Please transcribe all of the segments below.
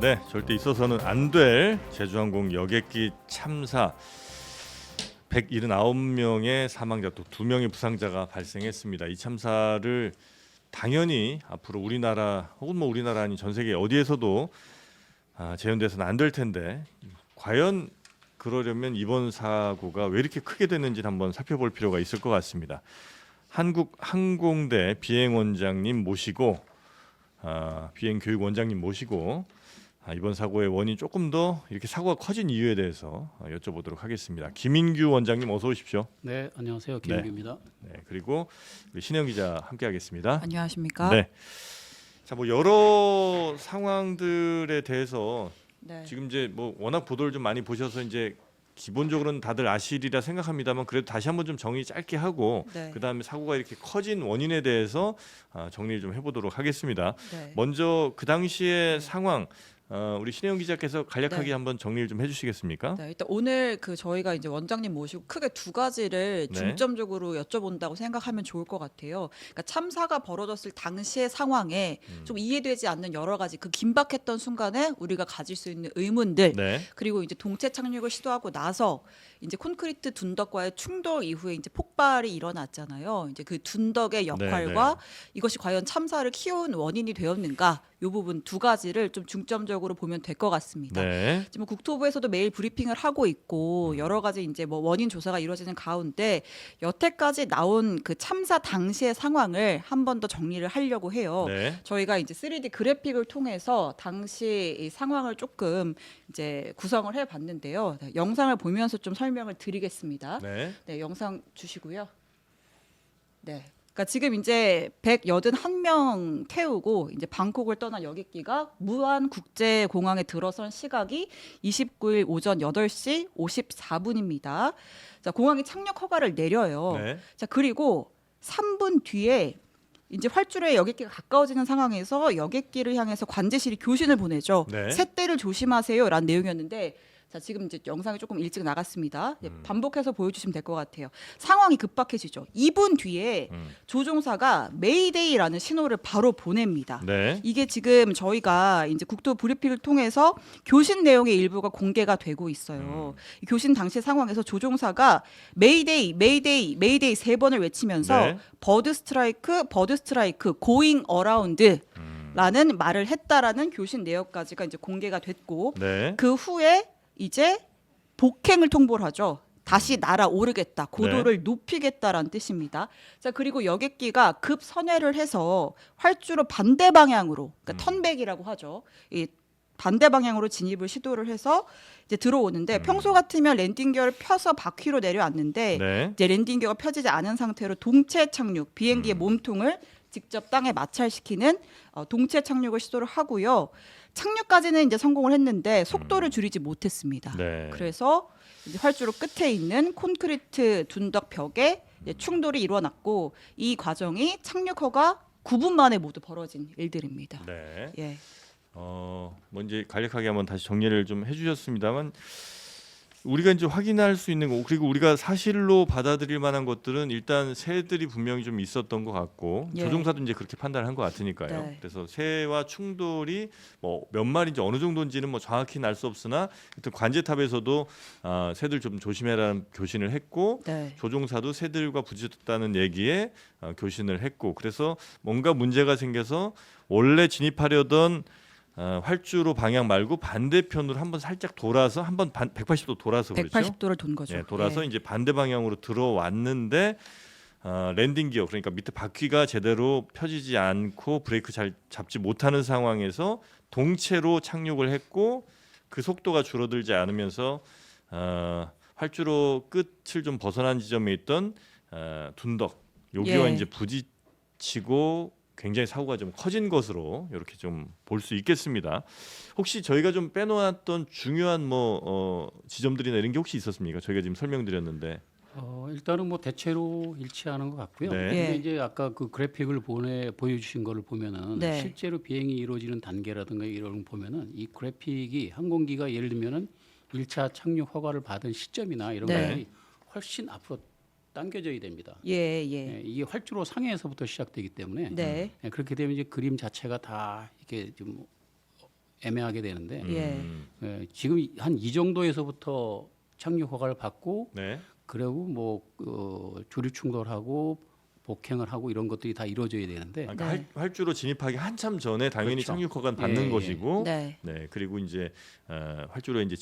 네, 절대 있어서는 안 될 제주항공 여객기 참사 179명의 사망자 또 2명의 부상자가 발생했습니다. 이 참사를 당연히 앞으로 우리나라 혹은 뭐 우리나라 아닌 전 세계 어디에서도 재현돼서는 안 될 텐데 과연 그러려면 이번 사고가 왜 이렇게 크게 됐는지 한번 살펴볼 필요가 있을 것 같습니다. 한국항공대 비행원장님 모시고 비행교육원장님 모시고 이번 사고의 원인 조금 더 이렇게 사고가 커진 이유에 대해서 여쭤보도록 하겠습니다. 김인규 원장님 어서 오십시오. 네, 안녕하세요. 김인규입니다. 네, 그리고 우리 신혜영 기자 함께하겠습니다. 안녕하십니까? 네. 자, 뭐 여러 상황들에 대해서 네. 지금 이제 뭐 워낙 보도를 좀 많이 보셔서 이제 기본적으로는 다들 아시리라 생각합니다만 그래도 다시 한번 좀 정리 짧게 하고 네. 그다음에 사고가 이렇게 커진 원인에 대해서 정리를 좀 해보도록 하겠습니다. 네. 먼저 그 당시의 상황 우리 신혜영 기자께서 간략하게 네. 한번 정리를 좀 해주시겠습니까? 네, 일단 오늘 저희가 이제 원장님 모시고 크게 두 가지를 네. 중점적으로 여쭤본다고 생각하면 좋을 것 같아요. 그러니까 참사가 벌어졌을 당시의 상황에 좀 이해되지 않는 여러 가지 그 긴박했던 순간에 우리가 가질 수 있는 의문들 네. 그리고 이제 동체 착륙을 시도하고 나서 이제 콘크리트 둔덕과의 충돌 이후에 이제 폭발이 일어났잖아요. 이제 그 둔덕의 역할과 이것이 과연 참사를 키운 원인이 되었는가? 이 부분 두 가지를 좀 중점적으로 보면 될 것 같습니다. 네. 지금 국토부에서도 매일 브리핑을 하고 있고 여러 가지 이제 뭐 원인 조사가 이루어지는 가운데 여태까지 나온 그 참사 당시의 상황을 한 번 더 정리를 하려고 해요. 네. 저희가 이제 3D 그래픽을 통해서 당시 이 상황을 조금 이제 구성을 해봤는데요. 네, 영상을 보면서 좀 설명을 드리겠습니다. 네. 네, 영상 주시고요. 네. 그러니까 지금 이제 181명 태우고 이제 방콕을 떠난 여객기가 무안 국제공항에 들어선 시각이 29일 오전 8시 54분입니다. 자, 공항이 착륙 허가를 내려요. 네. 자, 그리고 3분 뒤에 이제 활주로에 여객기가 가까워지는 상황에서 여객기를 향해서 관제실이 교신을 보내죠. 네. 새떼를 조심하세요라는 내용이었는데 자, 지금 이제 영상이 조금 일찍 나갔습니다. 반복해서 보여주시면 될 것 같아요. 상황이 급박해지죠. 2분 뒤에 조종사가 메이데이라는 신호를 바로 보냅니다. 네. 이게 지금 저희가 이제 국토 브리핑을 통해서 교신 내용의 일부가 공개가 되고 있어요. 이 교신 당시 상황에서 조종사가 메이데이, 메이데이, 메이데이 3번을 외치면서 네. 버드 스트라이크, 고잉 어라운드 라는 말을 했다라는 교신 내역까지가 이제 공개가 됐고 네. 그 후에 이제 복행을 통보를 하죠. 다시 날아오르겠다, 고도를 높이겠다라는 뜻입니다. 자, 그리고 여객기가 급 선회를 해서 활주로 반대 방향으로, 그러니까 턴백이라고 하죠. 이 반대 방향으로 진입을 시도를 해서 이제 들어오는데 평소 같으면 랜딩 기어를 펴서 바퀴로 내려왔는데 네. 이제 랜딩 기어가 펴지지 않은 상태로 동체 착륙, 비행기의 몸통을 직접 땅에 마찰시키는 동체 착륙을 시도를 하고요. 착륙까지는 이제 성공을 했는데 속도를 줄이지 못했습니다. 네. 그래서 이제 활주로 끝에 있는 콘크리트 둔덕 벽에 이제 충돌이 일어났고 이 과정이 착륙 허가 9분 만에 모두 벌어진 일들입니다. 네. 예. 먼저 간략하게 한번 다시 정리를 좀 해주셨습니다만 우리가 이제 확인할 수 있는 거 그리고 우리가 사실로 받아들일 만한 것들은 일단 새들이 분명히 좀 있었던 것 같고 예. 조종사도 이제 그렇게 판단한 것 같으니까요. 네. 그래서 새와 충돌이 뭐 몇 마리인지 어느 정도인지는 뭐 정확히 알 수 없으나 하여튼 관제탑에서도 새들 좀 조심해라는 교신을 했고 네. 조종사도 새들과 부딪혔다는 얘기에 교신을 했고 그래서 뭔가 문제가 생겨서 원래 진입하려던 활주로 방향 말고 반대편으로 한번 살짝 돌아서 한번 180도 돌아서 그렇죠. 180도를 돈 거죠. 네, 돌아서 예. 이제 반대 방향으로 들어왔는데 랜딩 기어 그러니까 밑에 바퀴가 제대로 펴지지 않고 브레이크 잘 잡지 못하는 상황에서 동체로 착륙을 했고 그 속도가 줄어들지 않으면서 활주로 끝을 좀 벗어난 지점에 있던 둔덕 여기와 예. 이제 부딪히고 굉장히 사고가 좀 커진 것으로 이렇게 좀 볼 수 있겠습니다. 혹시 저희가 좀 빼놓았던 중요한 지점들이나 이런 게 혹시 있었습니까? 저희가 지금 설명드렸는데. 일단은 뭐 대체로 일치하는 것 같고요. 네. 근데 예. 이제 아까 그 그래픽을 보여주신 거를 보면은 네. 실제로 비행이 이루어지는 단계라든가 이런 걸 보면은 이 그래픽이 항공기가 예를 들면은 1차 착륙 허가를 받은 시점이나 이런 네. 것들이 훨씬 앞으로 당겨져야 됩니다. 예. 이게 활주로 상해에서부터 시작되기 때문에 네. 그렇게 되면 이제 그림 자체가 다 이렇게 좀 애매하게 되는데 지금 한 이 정도에서부터 착륙 허가를 받고 네. 그리고 뭐 조류 충돌하고 복행을 하고 이런 것들이 다 이루어져야 되는데 그러니까 네. 활주로 진입하기 한참 전에 당연히 그렇죠. 착륙 허가는 받는 예, 예. 것이고, 네. 네. 그리고 이제 활주로에 이제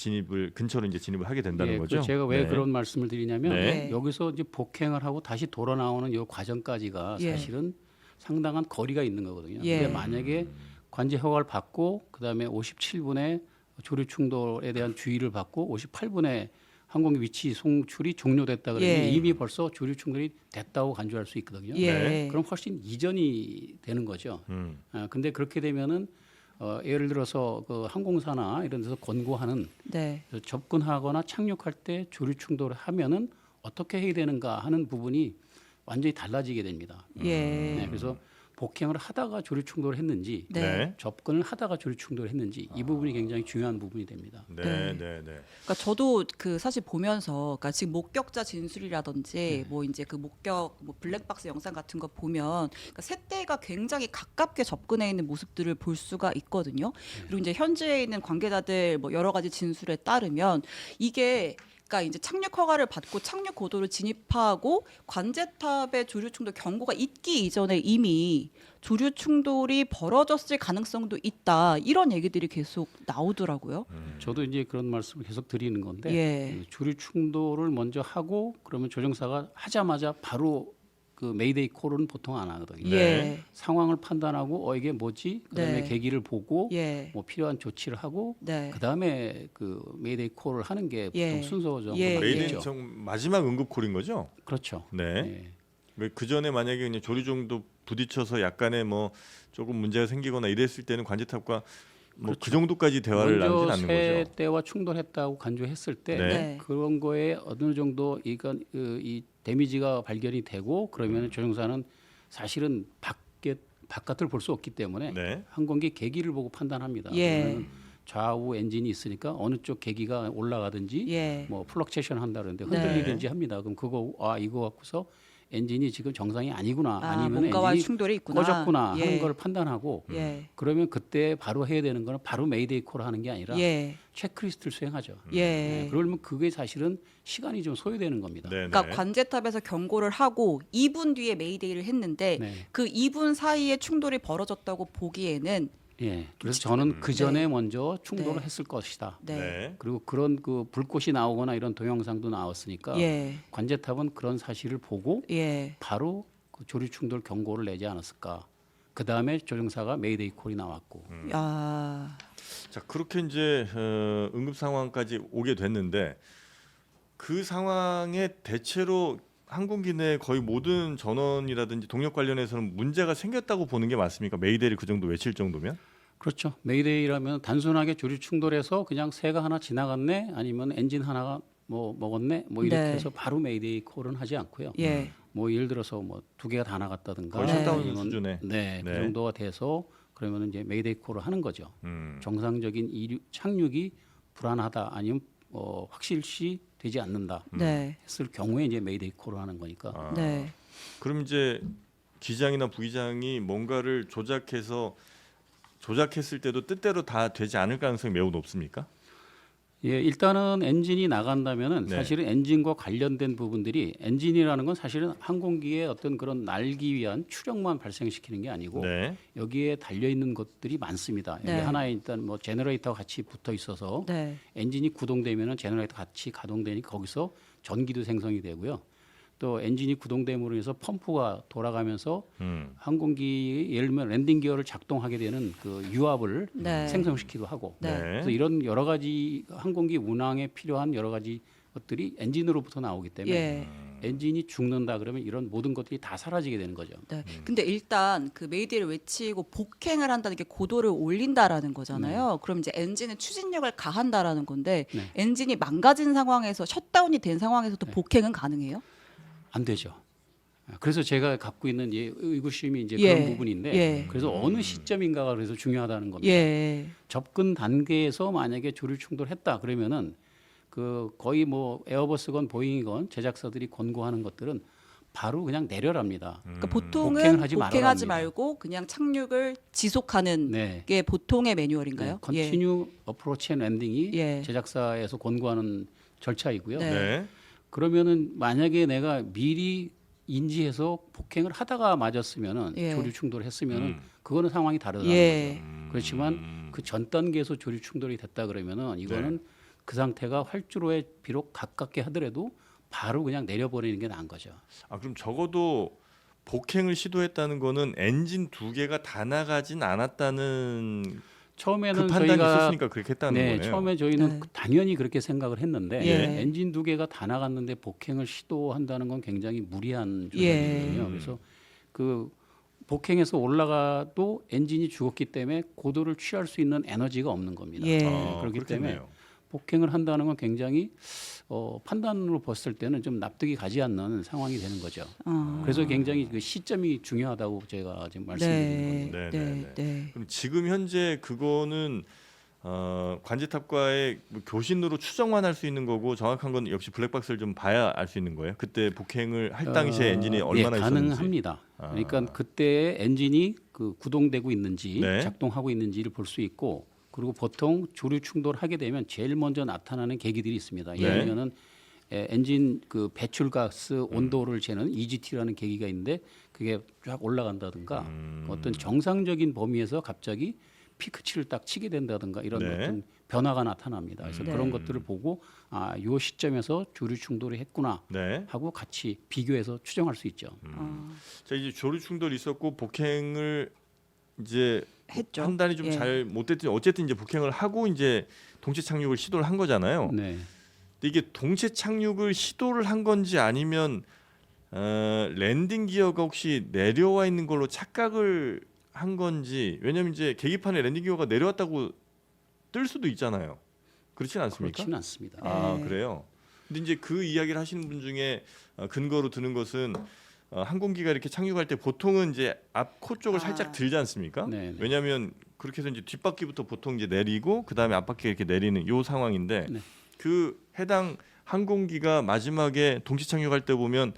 근처로 이제 진입을 하게 된다는 거죠. 그 제가 왜 네. 그런 말씀을 드리냐면 네. 여기서 이제 복행을 하고 다시 돌아 나오는 이 과정까지가 예. 사실은 상당한 거리가 있는 거거든요. 예. 근데 만약에 관제 허가를 받고 그다음에 57분에 조류 충돌에 대한 주의를 받고 58분에 항공기 위치 송출이 종료됐다 그러면 예. 이미 벌써 조류 충돌이 됐다고 간주할 수 있거든요. 예. 네. 그럼 훨씬 이전이 되는 거죠. 근데 그렇게 되면은 예를 들어서 그 항공사나 이런 데서 권고하는 네. 접근하거나 착륙할 때 조류 충돌을 하면은 어떻게 해야 되는가 하는 부분이 완전히 달라지게 됩니다. 예. 네, 그래서 복행을 하다가 조류 충돌을 했는지 네. 네. 접근을 하다가 조류 충돌을 했는지 이 부분이 굉장히 중요한 부분이 됩니다. 네. 네. 네. 네. 그러니까 저도 그 사실 보면서, 그러니까 지금 목격자 진술이라든지 뭐 이제 그 목격 뭐 블랙박스 영상 같은 거 보면, 그러니까 새떼가 굉장히 가깝게 접근해 있는 모습들을 볼 수가 있거든요. 그리고 이제 현지에 있는 관계자들 뭐 여러 가지 진술에 따르면 이게 그러니까 이제 착륙 허가를 받고 착륙 고도를 진입하고 관제탑에 조류 충돌 경고가 있기 이전에 이미 조류 충돌이 벌어졌을 가능성도 있다, 이런 얘기들이 계속 나오더라고요. 저도 이제 그런 말씀을 계속 드리는 건데 예. 그 조류 충돌을 먼저 하고 그러면 조종사가 하자마자 바로 그 메이데이 콜은 보통 안 하거든요. 네. 예. 상황을 판단하고 이게 뭐지? 그다음에 네. 계기를 보고 예. 뭐 필요한 조치를 하고 네. 그다음에 그 메이데이 콜을 하는 게 보통 예. 순서죠. 예, 메이데이 예. 마지막 응급 콜인 거죠? 그렇죠. 네. 예. 그 전에 만약에 그냥 조류 정도 부딪혀서 약간의 뭐 조금 문제가 생기거나 이랬을 때는 관제탑과 뭐 그 정도까지 대화를 나누진 먼저 않는 거죠. 새떼와 충돌했다고 간주했을 때 네. 네. 그런 거에 어느 정도 이건 이 데미지가 발견이 되고 그러면 조종사는 사실은 바깥을 볼 수 없기 때문에 네. 항공기 계기를 보고 판단합니다. 예. 그러면 좌우 엔진이 있으니까 어느 쪽 계기가 올라가든지 예. 뭐 플럭체션 한다 그러는데 네. 흔들리든지 합니다. 그럼 그거 이거 갖고서 엔진이 지금 정상이 아니구나 아, 아니면 뭔가와 엔진이 충돌이 있구나. 꺼졌구나 예. 하는 걸 판단하고 예. 그러면 그때 바로 해야 되는 거는 바로 메이데이 콜을 하는 게 아니라 예. 체크리스트를 수행하죠. 예. 네, 그러면 그게 사실은 시간이 좀 소요되는 겁니다. 네. 그러니까 네. 관제탑에서 경고를 하고 2분 뒤에 메이데이를 했는데 네. 그 2분 사이에 충돌이 벌어졌다고 보기에는 예. 그래서 저는 그 전에 네. 먼저 충돌을 네. 했을 것이다. 네. 네. 그리고 그런 그 불꽃이 나오거나 이런 동영상도 나왔으니까 예. 관제탑은 그런 사실을 보고 예. 바로 그 조류 충돌 경고를 내지 않았을까. 그 다음에 조종사가 메이데이 콜이 나왔고. 야. 자, 그렇게 이제 응급 상황까지 오게 됐는데 그 상황에 대체로 항공기 내 거의 모든 전원이라든지 동력 관련해서는 문제가 생겼다고 보는 게 맞습니까? 메이데이를 그 정도 외칠 정도면? 그렇죠. 메이데이라면 단순하게 조류 충돌해서 그냥 새가 하나 지나갔네, 아니면 엔진 하나가 뭐 먹었네, 뭐 이렇게 네. 해서 바로 메이데이 콜은 하지 않고요. 예. 뭐 예를 들어서 뭐 두 개가 다 나갔다든가, 거의 셧다운 아니면 수준에. 네, 그 네. 정도가 돼서 그러면 이제 메이데이 콜을 하는 거죠. 정상적인 착륙이 불안하다, 아니면 확실시 되지 않는다 네. 했을 경우에 이제 메이데이 콜을 하는 거니까. 아, 네. 그럼 이제 기장이나 부기장이 뭔가를 조작했을 때도 뜻대로 다 되지 않을 가능성이 매우 높습니까? 예, 일단은 엔진이 나간다면은 네. 사실은 엔진과 관련된 부분들이, 엔진이라는 건 사실은 항공기의 어떤 그런 날기 위한 추력만 발생시키는 게 아니고 네. 여기에 달려 있는 것들이 많습니다. 여기 네. 하나에 일단 뭐 제너레이터가 같이 붙어 있어서 네. 엔진이 구동되면은 제너레이터 같이 가동되니까 거기서 전기도 생성이 되고요. 또 엔진이 구동됨으로 해서 펌프가 돌아가면서 항공기 예를 들면 랜딩 기어를 작동하게 되는 그 유압을 네. 생성시키기도 하고. 네. 그래서 이런 여러 가지 항공기 운항에 필요한 여러 가지 것들이 엔진으로부터 나오기 때문에 예. 엔진이 죽는다 그러면 이런 모든 것들이 다 사라지게 되는 거죠. 네. 근데 일단 그 메이데이를 외치고 복행을 한다는 게 고도를 올린다라는 거잖아요. 그럼 이제 엔진은 추진력을 가한다라는 건데 네. 엔진이 망가진 상황에서 셧다운이 된 상황에서도 복행은 가능해요? 안 되죠. 그래서 제가 갖고 있는 의구심이 이제 예. 그런 부분인데, 예. 그래서 어느 시점인가가 그래서 중요하다는 겁니다. 예. 접근 단계에서 만약에 조류 충돌했다 그러면은 그 거의 뭐 에어버스건 보잉이건 제작사들이 권고하는 것들은 바로 그냥 내려랍니다. 그러니까 보통은 복행을 하지 복행하지 말아랍니다. 말고 그냥 착륙을 지속하는 네. 게 보통의 매뉴얼인가요? 컨티뉴 어프로치 앤 랜딩이 예. 제작사에서 권고하는 절차이고요. 네. 네. 그러면은 만약에 내가 미리 인지해서 복행을 하다가 맞았으면은 예. 조류 충돌을 했으면은 음. 그거는 상황이 다르다는 예. 거죠. 그렇지만 그 전 단계에서 조류 충돌이 됐다 그러면은 이거는 네. 그 상태가 활주로에 비록 가깝게 하더라도 바로 그냥 내려버리는 게 나은 거죠. 아 그럼 적어도 복행을 시도했다는 거는 엔진 두 개가 다 나가진 않았다는 처음에는 그 판단이 저희가 있었으니까 그렇게 했다는 네, 거네요. 처음에 저희는 네. 당연히 그렇게 생각을 했는데 예. 엔진 두 개가 다 나갔는데 복행을 시도한다는 건 굉장히 무리한 예. 조작이거든요. 그래서 그 복행해서 올라가도 엔진이 죽었기 때문에 고도를 취할 수 있는 에너지가 없는 겁니다. 예. 그렇기 때문에 그렇겠네요. 복행을 한다는 건 굉장히 판단으로 봤을 때는 좀 납득이 가지 않는 상황이 되는 거죠. 그래서 굉장히 그 시점이 중요하다고 제가 지금 말씀드리는 겁니다. 네, 네, 네, 네. 그럼 지금 현재 그거는 관제탑과의 뭐 교신으로 추정만 할 수 있는 거고 정확한 건 역시 블랙박스를 좀 봐야 알 수 있는 거예요. 그때 복행을 할 당시에 엔진이 얼마나 예, 있었는지. 가능합니다. 그러니까 그때 엔진이 그 구동되고 있는지 네. 작동하고 있는지를 볼 수 있고 그리고 보통 조류 충돌하게 되면 제일 먼저 나타나는 계기들이 있습니다. 네. 예를 들면은 엔진 그 배출가스 온도를 재는 EGT라는 계기가 있는데 그게 쫙 올라간다든가 어떤 정상적인 범위에서 갑자기 피크치를 딱 치게 된다든가 이런 네. 어떤 변화가 나타납니다. 그래서 그런 것들을 보고 요 시점에서 조류 충돌이 했구나 네. 하고 같이 비교해서 추정할 수 있죠. 자 이제 조류 충돌이 있었고 복행을 이제 했죠. 판단이 좀 예. 잘 못됐든 어쨌든 이제 복행을 하고 이제 동체 착륙을 시도를 한 거잖아요. 네. 근데 이게 동체 착륙을 시도를 한 건지 아니면 랜딩 기어가 혹시 내려와 있는 걸로 착각을 한 건지 왜냐면 이제 계기판에 랜딩 기어가 내려왔다고 뜰 수도 있잖아요. 그렇진 않습니까? 그렇지는 않습니다. 아 네. 그래요. 근데 이제 그 이야기를 하시는 분 중에 근거로 드는 것은 항공기가 이렇게 착륙할 때 보통은 이제 앞 코 쪽을 살짝 들지 않습니까? 네, 네. 왜냐하면 그렇게 해서 이제 뒷바퀴부터 보통 이제 내리고 그 다음에 앞바퀴가 이렇게 내리는 요 상황인데 네. 그 해당 항공기가 마지막에 동시 착륙할 때 보면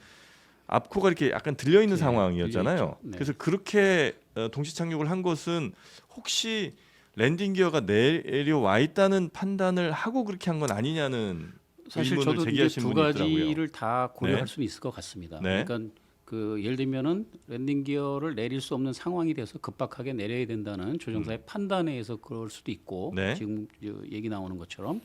앞코가 이렇게 약간 들려 있는 네, 상황이었잖아요. 들려 있죠. 네. 그래서 그렇게 동시 착륙을 한 것은 혹시 랜딩 기어가 내려와 있다는 판단을 하고 그렇게 한 건 아니냐는 사실 의문을 저도 이제 제기하신 두 분이 있더라고요. 가지를 다 고려할 네. 수는 있을 것 같습니다. 네. 그러니까 그 예를 들면은 랜딩 기어를 내릴 수 없는 상황이 돼서 급박하게 내려야 된다는 조종사의 판단에 의해서 그럴 수도 있고 네. 지금 얘기 나오는 것처럼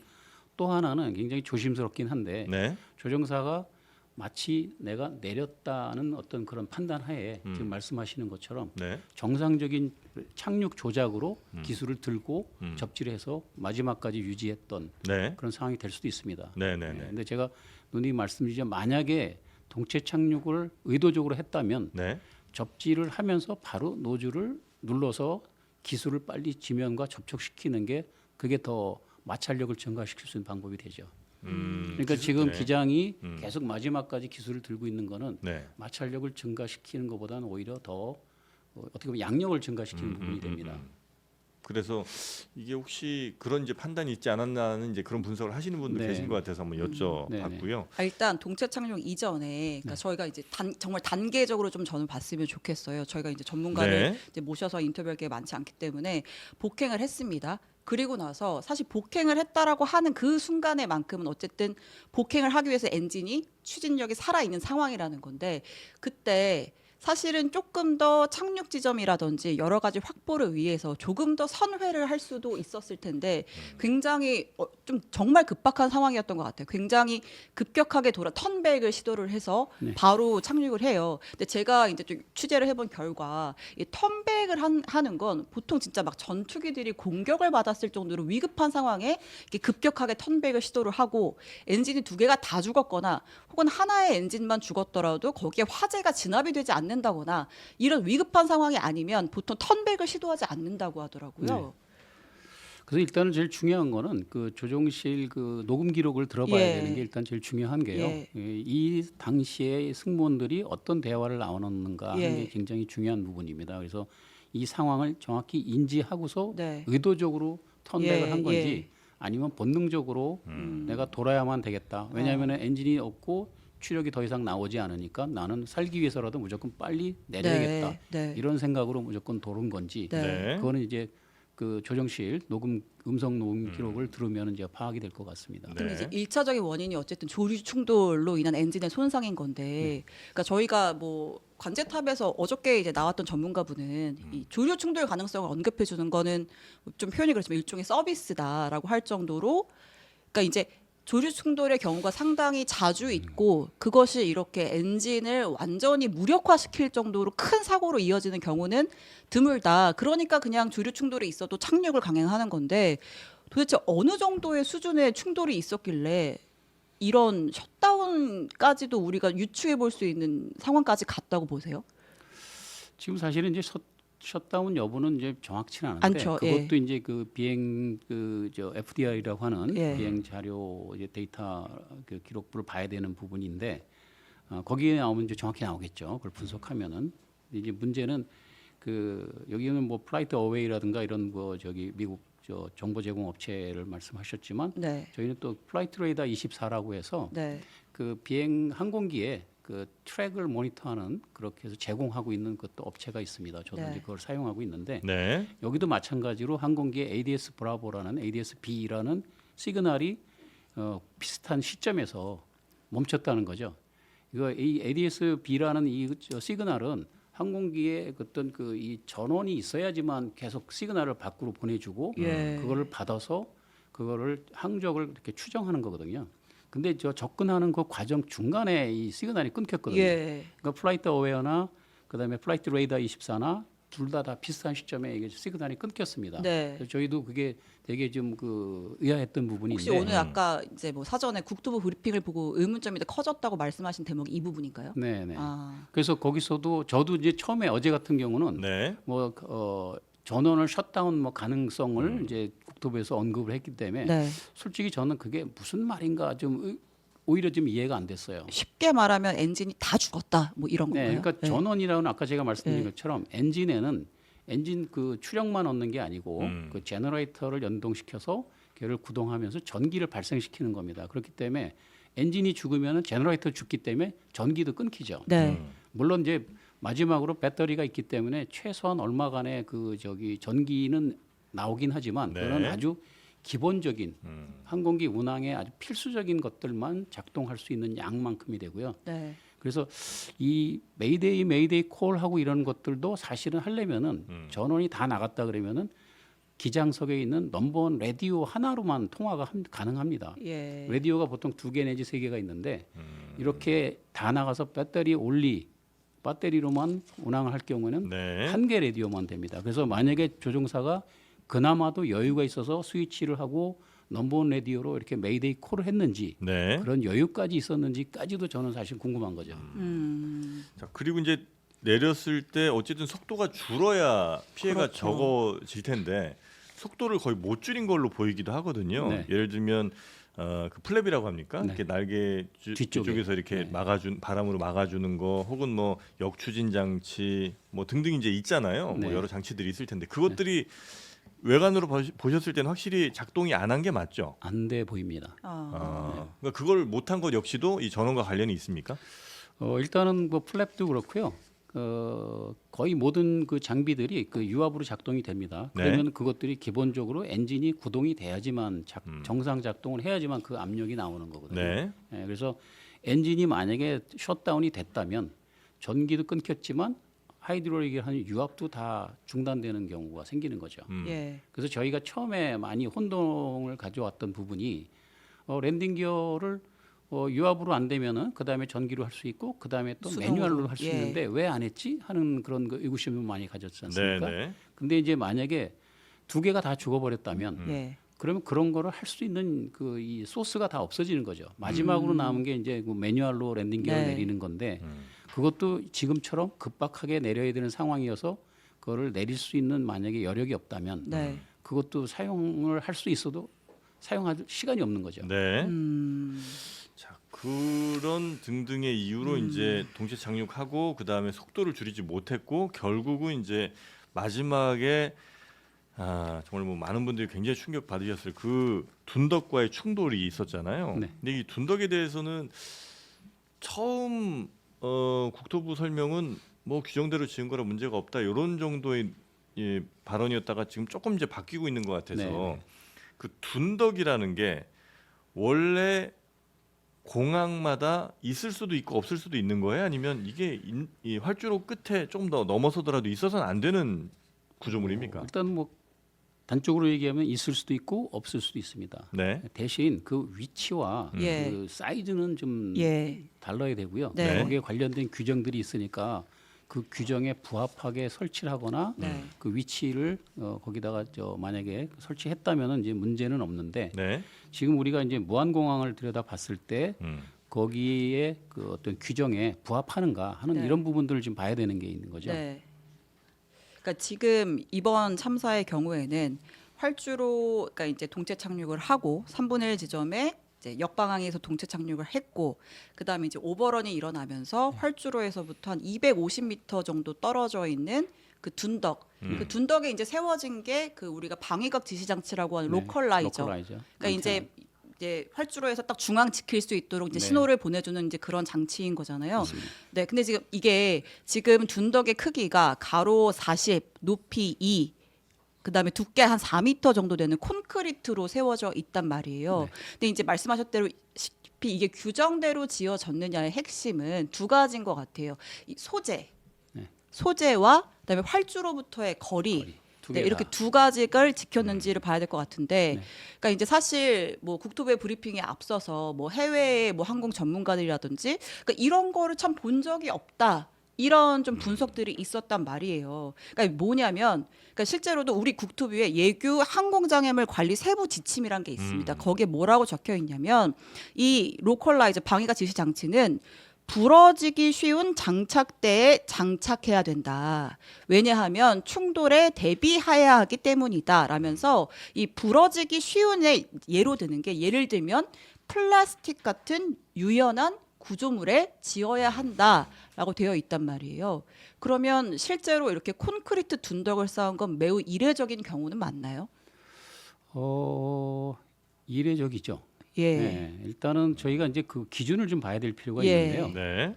또 하나는 굉장히 조심스럽긴 한데 네. 조종사가 마치 내가 내렸다는 어떤 그런 판단 하에 지금 말씀하시는 것처럼 네. 정상적인 착륙 조작으로 기술을 들고 음. 접지를 해서 마지막까지 유지했던 네. 그런 상황이 될 수도 있습니다. 네. 네. 네, 네. 근데 제가 누님 말씀드리자 만약에 동체 착륙을 의도적으로 했다면 네. 접지를 하면서 바로 노즐을 눌러서 기술을 빨리 지면과 접촉시키는 게 그게 더 마찰력을 증가시킬 수 있는 방법이 되죠. 그러니까 지금 네. 기장이 계속 마지막까지 기술을 들고 있는 거는 네. 마찰력을 증가시키는 것보다는 오히려 더 어떻게 보면 양력을 증가시키는 부분이 됩니다. 그래서 이게 혹시 그런 이제 판단이 있지 않았나는 이제 그런 분석을 하시는 분들 네. 계신 것 같아서 한번 여쭤봤고요. 일단 동체 착륙 이전에 그러니까 저희가 이제 정말 단계적으로 좀 저는 봤으면 좋겠어요. 저희가 이제 전문가를 네. 이제 모셔서 인터뷰할 게 많지 않기 때문에 복행을 했습니다. 그리고 나서 사실 복행을 했다라고 하는 그 순간에만큼은 어쨌든 복행을 하기 위해서 엔진이 추진력이 살아있는 상황이라는 건데 그때 사실은 조금 더 착륙 지점이라든지 여러 가지 확보를 위해서 조금 더 선회를 할 수도 있었을 텐데 굉장히 좀 정말 급박한 상황이었던 것 같아요. 굉장히 급격하게 턴백을 시도를 해서 네. 바로 착륙을 해요. 근데 제가 이제 좀 취재를 해본 결과 이 턴백을 하는 건 보통 진짜 막 전투기들이 공격을 받았을 정도로 위급한 상황에 이렇게 급격하게 턴백을 시도를 하고 엔진이 두 개가 다 죽었거나 혹은 하나의 엔진만 죽었더라도 거기에 화재가 진압이 되지 않는다거나 이런 위급한 상황이 아니면 보통 턴백을 시도하지 않는다고 하더라고요. 네. 그래서 일단은 제일 중요한 거는 그 조종실 그 녹음 기록을 들어봐야 예. 되는 게 일단 제일 중요한 게요. 예. 이 당시에 승무원들이 어떤 대화를 나눴는가 하는 예. 게 굉장히 중요한 부분입니다. 그래서 이 상황을 정확히 인지하고서 네. 의도적으로 턴백을 예, 한 건지 예. 아니면 본능적으로 내가 돌아야만 되겠다. 왜냐하면 엔진이 없고 추력이 더 이상 나오지 않으니까 나는 살기 위해서라도 무조건 빨리 내려야겠다. 네, 네. 이런 생각으로 무조건 도른 건지 네. 네. 그거는 이제 그 조정실 음성 녹음 기록을 들으면 이제 파악이 될 것 같습니다. 근데 네. 이제 1차적인 원인이 어쨌든 조류 충돌로 인한 엔진의 손상인 건데, 그러니까 저희가 뭐 관제탑에서 어저께 이제 나왔던 전문가분은 이 조류 충돌 가능성을 언급해 주는 거는 좀 표현이 그렇지만 일종의 서비스다라고 할 정도로, 그러니까 이제 조류 충돌의 경우가 상당히 자주 있고 그것이 이렇게 엔진을 완전히 무력화시킬 정도로 큰 사고로 이어지는 경우는 드물다. 그러니까 그냥 조류 충돌이 있어도 착륙을 강행하는 건데 도대체 어느 정도의 수준의 충돌이 있었길래 이런 셧다운까지도 우리가 유추해 볼 수 있는 상황까지 갔다고 보세요? 지금 사실은 이제 셧다운 여부는 이제 정확치는 않은데 않죠. 그것도 이제 그 비행 저 FDR이라고 하는 예. 비행 자료 이제 데이터 그 기록부를 봐야 되는 부분인데 거기에 나오면 이제 정확히 나오겠죠. 그걸 분석하면은. 근데 이제 문제는 그 여기는 뭐 플라이트 어웨이라든가 이런 뭐 저기 미국 저 정보 제공 업체를 말씀하셨지만 네. 저희는 또 플라이트 레이더 24라고 해서 네. 그 비행 항공기에 그 트랙을 모니터하는 그렇게 해서 제공하고 있는 그것도 업체가 있습니다. 저도 네. 이제 그걸 사용하고 있는데 네. 여기도 마찬가지로 항공기의 ADS 브라보라는 ADS B라는 시그널이 비슷한 시점에서 멈췄다는 거죠. 이거 이 ADS B라는 이 시그널은 항공기에 어떤 그 이 전원이 있어야지만 계속 시그널을 밖으로 보내주고 예. 그거를 받아서 그거를 항적을 이렇게 추정하는 거거든요. 근데 저 접근하는 그 과정 중간에 이 시그널이 끊겼거든요. 예. 그러니까 플라이트 어웨어나 그다음에 플라이트 레이더 24나 둘 다 비슷한 시점에 이게 시그널이 끊겼습니다. 네. 그래서 저희도 그게 되게 좀 그 의아했던 부분이 혹시 있는데 오늘 아까 이제 뭐 사전에 국토부 브리핑을 보고 의문점이 더 커졌다고 말씀하신 대목이 이 부분인가요? 네네. 아. 그래서 거기서도 저도 이제 처음에 어제 같은 경우는 네. 뭐 전원을 셧다운 뭐 가능성을 이제 국토부에서 언급을 했기 때문에 네. 솔직히 저는 그게 무슨 말인가 좀 오히려 좀 이해가 안 됐어요. 쉽게 말하면 엔진이 다 죽었다. 뭐 이런 네, 건가요? 그러니까 전원이라고는 아까 제가 말씀드린 네. 것처럼 엔진에는 엔진 그 추력만 얻는 게 아니고 그 제너레이터를 연동시켜서 걔를 구동하면서 전기를 발생시키는 겁니다. 그렇기 때문에 엔진이 죽으면 제너레이터 죽기 때문에 전기도 끊기죠. 네. 물론 이제 마지막으로 배터리가 있기 때문에 최소한 얼마간의 그 저기 전기는 나오긴 하지만 네. 그건 아주 기본적인 항공기 운항에 아주 필수적인 것들만 작동할 수 있는 양만큼이 되고요. 네. 그래서 이 메이데이 콜하고 이런 것들도 사실은 하려면은 전원이 다 나갔다 그러면은 기장석에 있는 넘버원 라디오 하나로만 통화가 가능합니다. 예. 라디오가 보통 2개 내지 3개가 있는데 이렇게 다 나가서 배터리로만 운항을 할 경우에는 네. 1개 라디오만 됩니다. 그래서 만약에 조종사가 그나마도 여유가 있어서 스위치를 하고 넘버원 라디오로 이렇게 메이데이 콜을 했는지 네. 그런 여유까지 있었는지까지도 저는 사실 궁금한 거죠. 자, 그리고 이제 내렸을 때 어쨌든 속도가 줄어야 피해가 그렇죠. 적어질 텐데 속도를 거의 못 줄인 걸로 보이기도 하거든요. 네. 예를 들면 그 플랩이라고 합니까? 네. 이렇게 날개 뒤쪽에. 뒤쪽에서 이렇게 네. 막아준 바람으로 막아주는 거, 혹은 뭐 역추진 장치 뭐 등등 이제 있잖아요. 뭐 네. 여러 장치들이 있을 텐데 그것들이 외관으로 보셨을 때는 확실히 작동이 안 한 게 맞죠? 안 돼 보입니다. 그러니까 그걸 못한 것 역시도 이 전원과 관련이 있습니까? 일단은 뭐 플랩도 그렇고요. 거의 모든 그 장비들이 그 유압으로 작동이 됩니다. 네. 그러면 그것들이 기본적으로 엔진이 구동이 돼야지만 정상 작동을 해야지만 그 압력이 나오는 거거든요. 네. 예, 그래서 엔진이 만약에 셧다운이 됐다면 전기도 끊겼지만 하이드롤릭이 하는 유압도 다 중단되는 경우가 생기는 거죠. 예. 그래서 저희가 처음에 많이 혼동을 가져왔던 부분이 랜딩 기어를 유압으로 안 되면은 그 다음에 전기로 할 수 있고 그 다음에 또 수동으로. 매뉴얼로 할 수 예. 있는데 왜 안 했지 하는 그런 그 의구심을 많이 가졌지 않습니까? 네. 근데 이제 만약에 두 개가 다 죽어버렸다면 예. 그러면 그런 거를 할 수 있는 그 이 소스가 다 없어지는 거죠. 마지막으로 남은 게 이제 그 매뉴얼로 랜딩 기어를 네. 내리는 건데 그것도 지금처럼 급박하게 내려야 되는 상황이어서 그거를 내릴 수 있는 만약에 여력이 없다면 네. 그것도 사용을 할 수 있어도 사용할 시간이 없는 거죠. 네. 음. 자, 그런 등등의 이유로 이제 동시 착륙하고 그 다음에 속도를 줄이지 못했고 결국은 이제 마지막에 정말 뭐 많은 분들이 굉장히 충격 받으셨을 그 둔덕과의 충돌이 있었잖아요. 네. 근데 이 둔덕에 대해서는 처음 국토부 설명은 뭐 규정대로 지은 거라 문제가 없다 이런 정도의 발언이었다가 지금 조금 이제 바뀌고 있는 것 같아서 네. 그 둔덕이라는 게 원래 공항마다 있을 수도 있고 없을 수도 있는 거예요? 아니면 이게 이 활주로 끝에 조금 더 넘어서더라도 있어서는 안 되는 구조물입니까? 일단 뭐 단적으로 얘기하면 있을 수도 있고 없을 수도 있습니다. 네. 대신 그 위치와 예. 그 사이즈는 좀 예. 달라야 되고요. 네. 거기에 관련된 규정들이 있으니까 그 규정에 부합하게 설치를 하거나 네. 그 위치를 거기다가 만약에 설치했다면은 이제 문제는 없는데 네. 지금 우리가 이제 무안공항을 들여다 봤을 때 거기에 그 어떤 규정에 부합하는가 하는 네. 이런 부분들을 좀 봐야 되는 게 있는 거죠. 네. 그러니까 지금 이번 참사의 경우에는 활주로, 그러니까 이제 동체 착륙을 하고 3분의 1 지점에 이제 역방향에서 동체 착륙을 했고, 그다음에 이제 오버런이 일어나면서 활주로에서부터 한 250m 정도 떨어져 있는 그 둔덕, 그 둔덕에 이제 세워진 게 그 우리가 방위각 지시 장치라고 하는 네, 로컬라이저. 로컬라이저. 그러니까 이제 활주로에서 딱 중앙 지킬 수 있도록 이제 네. 신호를 보내주는 이제 그런 장치인 거잖아요. 맞습니다. 네, 근데 지금 이게 지금 둔덕의 크기가 가로 40, 높이 2, 그다음에 두께 한 4m 정도 되는 콘크리트로 세워져 있단 말이에요. 네. 근데 이제 말씀하셨대로 이게 규정대로 지어졌느냐의 핵심은 두 가지인 것 같아요. 이 소재, 네. 소재와 그다음에 활주로부터의 거리. 두 네, 개 이렇게 다. 두 가지를 지켰는지를 봐야 될 것 같은데, 네. 그러니까 이제 사실 뭐 국토부의 브리핑에 앞서서 뭐 해외의 뭐 항공 전문가들이라든지 그러니까 이런 거를 참 본 적이 없다. 이런 좀 분석들이 있었단 말이에요. 그러니까 뭐냐면, 그러니까 실제로도 우리 국토부에 예규 항공장애물 관리 세부 지침이란 게 있습니다. 거기에 뭐라고 적혀 있냐면 이 로컬라이저 방위가 지시 장치는 부러지기 쉬운 장착대에 장착해야 된다. 왜냐하면 충돌에 대비해야 하기 때문이다. 라면서 이 부러지기 쉬운에 예로 드는 게, 예를 들면 플라스틱 같은 유연한 구조물에 지어야 한다라고 되어 있단 말이에요. 그러면 실제로 이렇게 콘크리트 둔덕을 쌓은 건 매우 이례적인 경우는 맞나요? 이례적이죠. 예. 네, 일단은 저희가 이제 그 기준을 좀 봐야 될 필요가 예. 있는데요. 네.